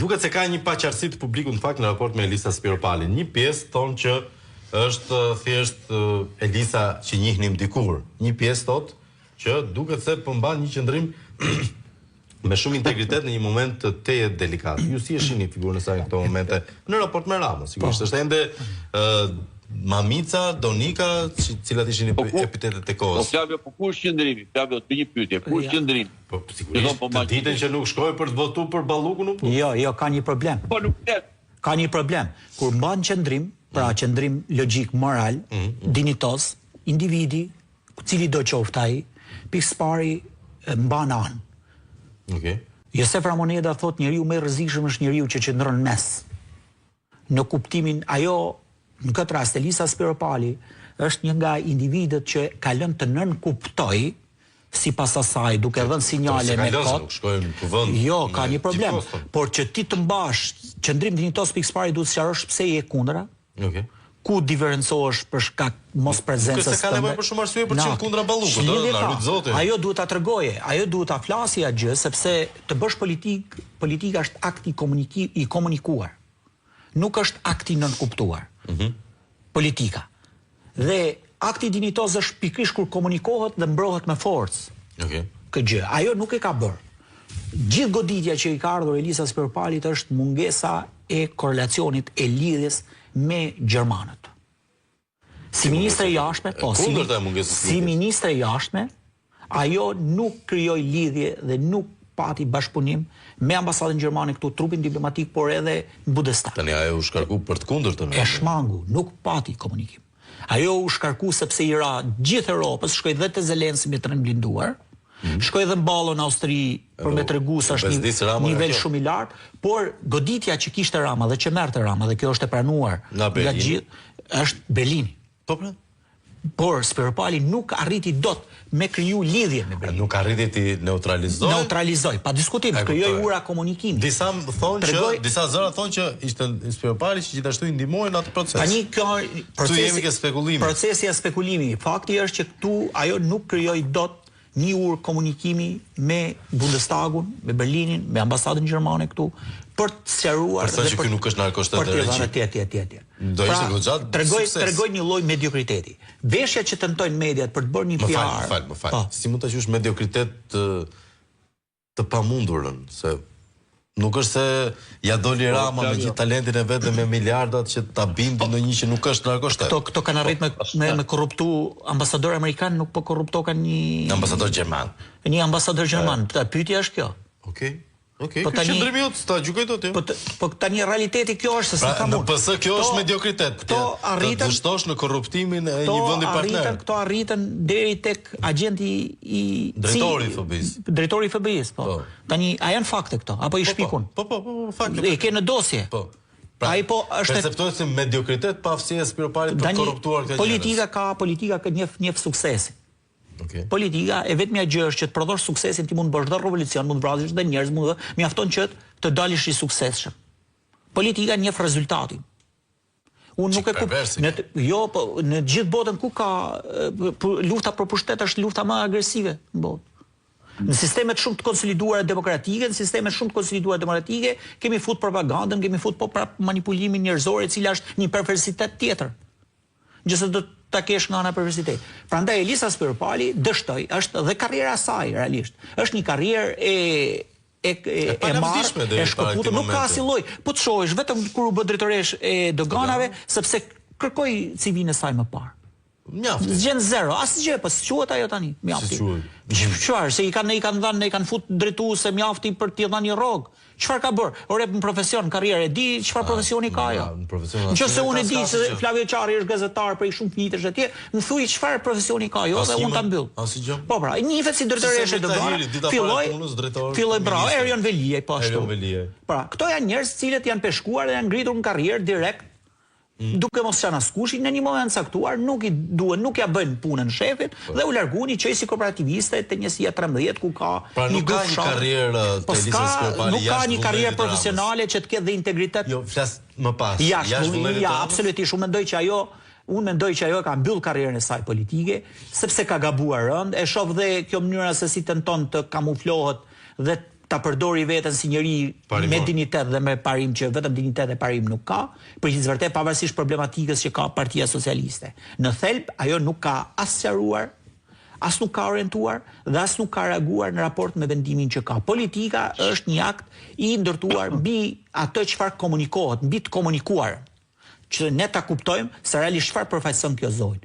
Duket se ka një paqartësi të publikut në fakt në raport me Elisa Spiropalin. Një pjesë thonë që është thjesht Elisa që njihnim dikur. Një pjesë thotë që duket se përmban një qëndrim me shumë integritet në një moment të teje delikat. Ju si e shihni figurën e saj në këto momente në raport me Ramën? Sigurisht është ende Mamica, Donika, cilat ishin epitetet e kohës. Po Flavio, po ku është qëndrimi? Flavio, të një pyetje, ku është qëndrimi? Po sigurisht të ditën që nuk shkoj për të votu për Ballukun nuk. Jo, ka një problem. Po nuk flet. Ka një problem. Kur mban qëndrim, pra qëndrim logjik, moral, dinitoz, individi, cili do qoftë ai, pikë pari mban anë. Okej. Josef Ramoneda thot njeriu më i rrezikshëm është njeriu që qëndron mes. Në kuptimin ajo në këtë rast Elisa Spiropali është një nga individët që ka lënë të nënkuptoj sipas asaj duke dhënë sinjale me kot. Jo, ka një problem, por që ti të mbash qëndrim dinjitos pikë pari duhet të sqarosh pse je kundra. Okej. Ku diferencohesh për shkak mos prezencës tënde. Nuk ka nevojë për shumë arsye për të qenë kundra Ballukut, na lut zoti. Ajo duhet ta tregoje, ajo duhet ta flasë atë gjë sepse të bësh politika është akt i komunikuar. Nuk është akti nënkuptuar. Politika. Dhe akti dinjitoz është pikërisht kur komunikohet dhe mbrohet me forcë. Okej. Këtë gjë, ajo nuk e ka bërë. Gjithë goditja që i ka ardhur Elisa Spiropalit është mungesa e korrelacionit e lidhjes me gjermanët. Si ministre e jashtme, si ministre e jashtme, ajo nuk krijoi lidhje dhe nuk pati bashkëpunim me ambasadën gjermane këtu, trupin diplomatik, por edhe në Bundestag. Tani ajo u shkarku për të kundërtën. E shmangu, nuk pati komunikim. Ajo u shkarku sepse i ra gjithë Europës, shkoi dhe te Zelenski me tren blinduar, shkoi dhe mballon në Austri për me tregu se është një nivel shumë i lartë, por goditja që kishte Rama dhe që merrte Rama dhe kjo është e pranuar nga gjithë është Berlini. Po pra. Por Spiropali nuk arriti dot me kriju lidhje me Berlin. Nuk arriti ti neutralizoj, pa diskutim, krijoi ura komunikimi. Disa zëra thonë që ishte Spiropali që gjithashtu i ndihmoi në atë proces. Tani kjo procesi i spekulimit. Fakti është që këtu ajo nuk krijoi dot një urë komunikimi me Bundestagun, me Berlinin, me ambasadën gjermane këtu, për të sqaruar dhe për që nuk është narkoshtet e rregjill. Do ishte goxhat sukses. Tregoj një lloj mediokriteti. Veshja që tentojnë mediat për të bërë një PR. Më fal. Si mund ta quash mediokritet të pamundurën, se nuk është se ja doli Rama me gjithë talentin e vet dhe me miliardat që ta bindi në një që nuk është narkoshtet. Këto kanë arrit me korruptu ambasador amerikan, nuk po korruptokan një ambasador gjerman. Një ambasador gjerman. Pyetja është kjo. Okej, qëndrimi jot sta gjykoj dot. Po tani realiteti kjo është se s'ka mund. Në PS kjo është mediokritet. Këto arritën të vështosh në korruptimin e një vendi partner. Këto arritën deri tek agenti i drejtori i FBI-s, po. Tani a janë fakte këto apo i shpikun? Po, fakte. E ke në dosje. Po. Ai po është perceptohet si mediokritet pa aftësi e Spiropalit për të korruptuar këtë gjë. Politika ka një suksesi. Politika e vetmja gjë është që të prodhosh suksesin ti mund të bësh dhe revolucion, mund të vrasësh dhe njerëz, mjafton që të dalësh i suksesshëm. Politika njeh rezultatin. Unë nuk e kuptoj. Jo, po në gjithë botën ku ka lufta për pushtet është lufta më agresive në botë. Në sistemet shumë të konsoliduara demokratike, në sistemet shumë të konsoliduara demokratike, kemi fut propagandën, kemi fut manipulimin njerëzor, e cila është një perversitet tjetër. Gjëse do ta kesh nga ana perversitet. Prandaj Elisa Spiropali dështoi, është dhe karriera e saj realisht. Është një karrierë e marrë, e shkëputur, nuk ka asnjë lloj. Po të shohësh vetëm kur u bë drejtoresh e doganave, sepse kërkoi CV-n e saj më parë. Mjafti. Zgjen zero, asgjë, po s'quhet ajo tani. Mjafti. Çfarë? Se i kanë fut drejtuese mjafti për t'i dhënë një rrog. Çfarë ka bër? Ore në profesion, në karrierë, di çfarë profesioni ka ajo? Nëse unë e di se Flavio Çarri është gazetar për shumë vitesh atje, më thuaj çfarë profesioni ka ajo dhe unë ta mbyll. Po pra, nihet si drejtoresh e doganave. Filloi bravo, Erion Veliaj po ashtu. Pra, këto janë njerëz të cilët janë peshkuar dhe janë ngritur në karrierë direkt. Duke mos qenë askush, në një moment caktuar nuk ja bëjnë punën shefit dhe u larguani qësi korporativiste te njësia 13 ku ka një grup karrierë të Elisa Spiropali. Nuk ka një karrierë profesionale që të ketë dhe integritet. Jo, flas më pas. Ja, absolutisht, unë mendoj që ajo ka mbyll karrierën e saj politike, sepse ka gabuar rënd, e shoh dhe kjo mënyra se si tenton të kamuflohet dhe ta përdori veten si njëri me dinitet dhe me parim që vetëm dinitet e parim nuk ka, për që vërtet pavarësisht problematikës që ka Partia Socialiste. Në thelb ajo nuk ka as sqaruar, as nuk ka orientuar dhe as nuk ka reaguar në raport me vendimin që ka. Politika është një akt i ndërtuar mbi atë çfarë komunikohet, mbi të komunikuar, që ne ta kuptojmë se realisht çfarë përfaqëson kjo zonjë.